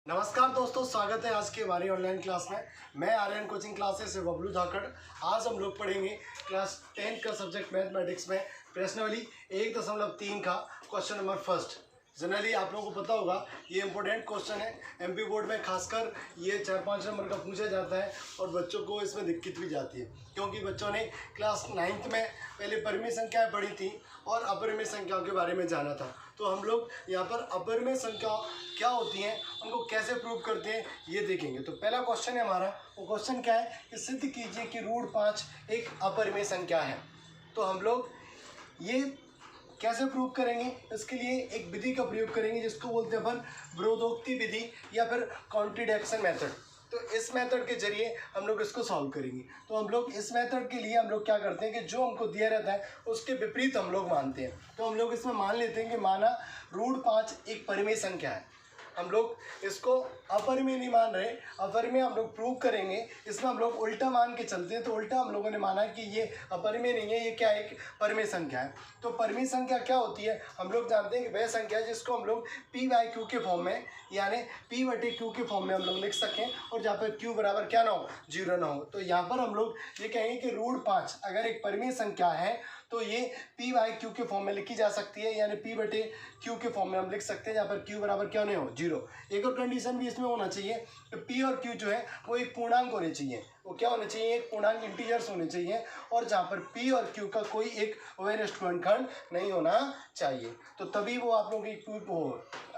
नमस्कार दोस्तों, स्वागत है आज की हमारी ऑनलाइन क्लास में। मैं आर्यन कोचिंग क्लासेस से बबलू धाकड़। आज हम लोग पढ़ेंगे क्लास 10 का सब्जेक्ट मैथमेटिक्स में प्रश्नावली 1.3 का क्वेश्चन नंबर फर्स्ट। जनरली आप लोगों को पता होगा ये इंपॉर्टेंट क्वेश्चन है। एमपी बोर्ड में खासकर ये 4-5 नंबर का पूछा जाता है और बच्चों को इसमें दिक्कत भी जाती है, क्योंकि बच्चों ने क्लास 9th में पहले परिमेय संख्याएँ पढ़ी थी और अपरिमेय संख्याओं के बारे में जाना था। तो हम लोग यहाँ पर अपरिमेय संख्या क्या होती हैं, उनको कैसे प्रूव करते हैं, ये देखेंगे। तो पहला क्वेश्चन है हमारा, वो क्वेश्चन क्या है कि सिद्ध कीजिए कि √5 एक अपरिमेय संख्या है। तो हम लोग ये कैसे प्रूव करेंगे, इसके लिए एक विधि का प्रयोग करेंगे जिसको बोलते हैं अपन विरोधोक्ति विधि या फिर कॉन्ट्रडिक्शन मेथड। तो इस मेथड के जरिए हम लोग इसको सॉल्व करेंगे। तो हम लोग इस मेथड के लिए हम लोग क्या करते हैं कि जो हमको दिया रहता है उसके विपरीत हम लोग मानते हैं। तो हम लोग इसमें मान लेते हैं कि माना √5 एक परिमेय संख्या है। हम लोग इसको अपरिमेय नहीं मान रहे, अपरिमेय हम लोग प्रूव करेंगे। इसमें हम लोग उल्टा मान के चलते हैं। तो उल्टा हम लोगों ने माना कि ये अपरिमेय नहीं है, ये क्या है, एक परिमेय संख्या है। तो परिमेय संख्या क्या होती है, हम लोग जानते हैं कि वह संख्या है जिसको हम लोग p/q के फॉर्म में यानी p/q के फॉर्म में हम लोग लिख सकें और जहाँ पर q बराबर क्या ना हो, 0 ना हो। तो यहाँ पर हम लोग ये कहेंगे कि √5 अगर एक परिमेय संख्या है तो ये p/q के फॉर्म में लिखी जा सकती है, यानी p/q के फॉर्म में हम लिख सकते हैं जहाँ पर q बराबर क्या नहीं हो, 0। एक और कंडीशन भी इसमें होना चाहिए कि p और q जो है वो एक पूर्णांक होने चाहिए। वो क्या होने चाहिए, एक पूर्णांक इंटीजर्स होने चाहिए और जहाँ पर p और q का कोई एक उभयनिष्ठ गुणनखंड नहीं होना चाहिए। तो तभी वो आप लोगों की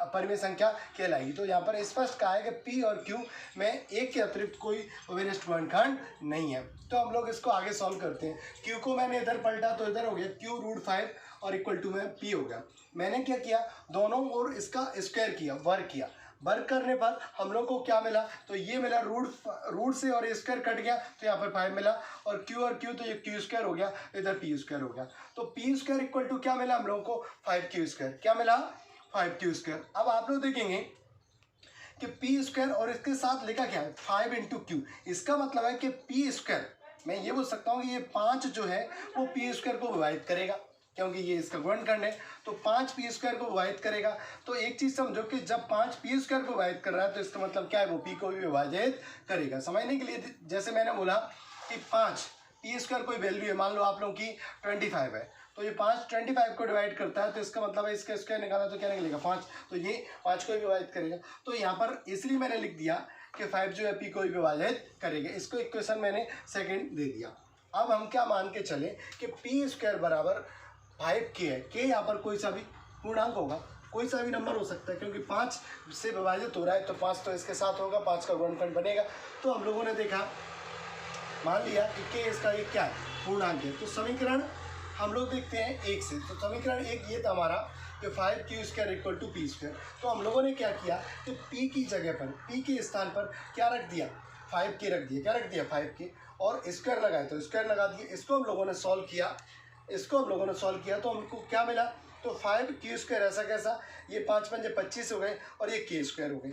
परिमेय संख्या कहलाएगी। तो यहाँ पर स्पष्ट कहा है कि p और q में एक के अतिरिक्त कोई उभयनिष्ठ गुणनखंड नहीं है। तो हम लोग इसको आगे सॉल्व करते हैं। q को मैंने इधर पलटा तो इधर हो गया q √5 और इक्वल टू में p हो गया। मैंने क्या किया, दोनों ओर इसका स्क्वायर किया, वर्ग किया। वर्ग करने पर हम लोग को क्या मिला, तो ये मिला रूट से और स्क्वायर कट गया तो यहाँ पर 5 मिला और q तो ये q² हो गया, इधर p² हो गया। तो p² इक्वल टू क्या मिला हम लोग को, 5q²। क्या मिला, 5q²। अब आप लोग देखेंगे कि p² और इसके साथ लिखा क्या है, 5 × q। इसका मतलब है कि p², मैं ये बोल सकता हूँ कि ये 5 जो है वो p² को विभाजित करेगा, क्योंकि ये इसका गुणनखंड है। तो 5 p² को विभाजित करेगा। तो एक चीज़ समझो कि जब 5 p² को विभाजित कर रहा है तो इसका मतलब क्या है, वो p को भी विभाजित करेगा। समझने के लिए जैसे मैंने बोला कि 5 p² कोई वैल्यू है, मान लो आप लोगों की 25 है, तो ये 5 25 को डिवाइड करता है। तो इसका मतलब है इसका स्क्वायर निकाला तो क्या निकलेगा, 5। तो ये 5 को भी विभाजित करेगा। तो यहाँ पर इसलिए मैंने लिख दिया कि 5 जो है p को भी विभाजित करेगा। इसको इक्वेशन मैंने सेकंड दे दिया। अब हम क्या मान के चले कि p² बराबर 5k है। k यहाँ पर कोई सा भी पूर्णांक होगा, कोई सा भी नंबर हो सकता है, क्योंकि 5 से विभाजित हो रहा है तो 5 तो इसके साथ होगा, 5 का गुणनखंड बनेगा। तो हम लोगों ने देखा, मान लिया कि k इसका एक क्या है, पूर्णांक है। तो समीकरण हम लोग देखते हैं 1 से। तो समीकरण 1 ये था हमारा कि 5q² इक्वल टू p²। तो हम लोगों ने क्या किया कि p की जगह पर, p के स्थान पर क्या रख दिया, 5k रख दिया। क्या रख दिया, 5k, और स्क्वायर लगाए तो स्क्वायर लगा दिए। इसको हम लोगों ने सॉल्व किया, तो हमको क्या मिला, तो 5q² ऐसा कैसा, ये 5 × 5 = 25 हो गए और ये k² हो गई।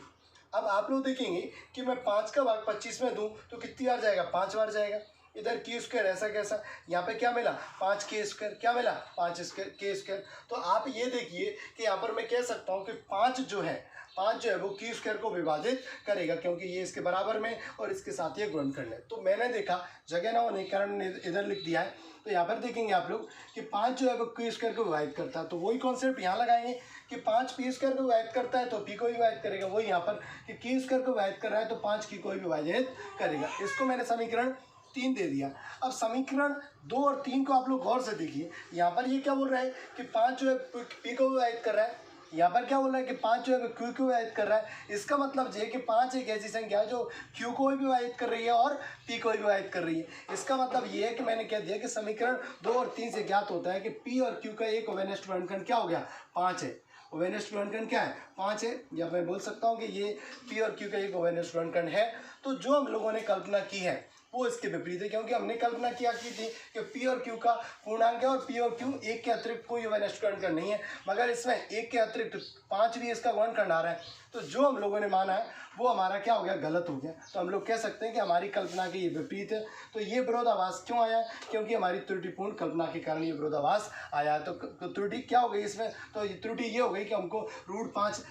अब आप लोग देखेंगे कि मैं 5 का भाग 25 में दूं तो कितनी बार जाएगा, 5 बार जाएगा। इधर q² ऐसा कैसा, यहाँ पे क्या मिला, 5k²। क्या मिला, 5k²। तो आप ये देखिए कि यहाँ पर मैं कह सकता हूँ कि 5 जो है वो q² को विभाजित करेगा, क्योंकि ये इसके बराबर में और इसके साथ ये गुणनखंड है। तो मैंने देखा जगह ना होने के कारण इधर लिख दिया है। तो यहाँ पर देखेंगे आप लोग कि 5 जो है वो q² को विभाजित करता है। तो वही कॉन्सेप्ट यहाँ लगाएंगे कि 5 p² को विभाजित करता है तो p को भी विभाजित करेगा। वही यहाँ पर कि q² को विभाजित कर रहा है तो 5 q को भी विभाजित करेगा। इसको मैंने समीकरण 3 दे दिया। अब समीकरण 2 और 3 को आप लोग गौर से देखिए। यहाँ पर ये क्या बोल रहा है कि 5 जो है p को विभाजित कर रहा है, यहाँ पर क्या बोल रहा है कि 5 जो है q को विभाजित कर रहा है। इसका मतलब ये कि 5 एक ऐसी संख्या है जो q को भी विभाजित कर रही है और p को भी विभाजित कर रही है। इसका मतलब ये है कि मैंने कह दिया कि समीकरण 2 और 3 से ज्ञात होता है कि p और q का एक उभयनिष्ठ गुणनखंड क्या हो गया, 5 है। उभयनिष्ठ गुणनखंड क्या है, 5 है। या मैं बोल सकता हूँ कि ये p और q का एक उभयनिष्ठ गुणनखंड है। तो जो हम लोगों ने कल्पना की है वो इसके विपरीत है, क्योंकि हमने कल्पना किया की थी कि p और q का पूर्णांक है और p और q एक के अतिरिक्त कोई उभयनिष्ठ गुणनखंड नहीं है, मगर इसमें एक के अतिरिक्त 5 भी इसका गुणनखंड आ रहा है। तो जो हम लोगों ने माना है वो हमारा क्या हो गया, गलत हो गया। तो हम लोग कह सकते हैं कि हमारी कल्पना के ये विपरीत है। तो ये विरोधाभास क्यों आया, क्योंकि हमारी त्रुटिपूर्ण कल्पना के कारण ये विरोधाभास आया। तो त्रुटि क्या हो गई इसमें, तो त्रुटि ये हो गई कि हमको √5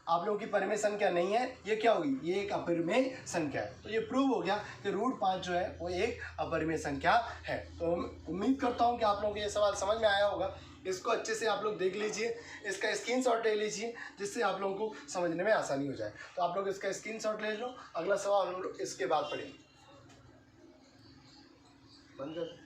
आप लोगों की परिमेय संख्या नहीं है, ये क्या हुई, ये एक अपरिमेय संख्या है। तो ये प्रूव हो गया कि √5 जो है वो एक अपरिमेय संख्या है। तो उम्मीद करता हूँ कि आप लोगों को ये सवाल समझ में आया होगा। इसको अच्छे से आप लोग देख लीजिए, इसका स्क्रीनशॉट ले लीजिए, जिससे आप लोगों को समझने में आसानी हो जाए। तो आप लोग इसका स्क्रीनशॉट ले लो। अगला सवाल हम लोग इसके बाद पढ़ेंगे। बंद कर।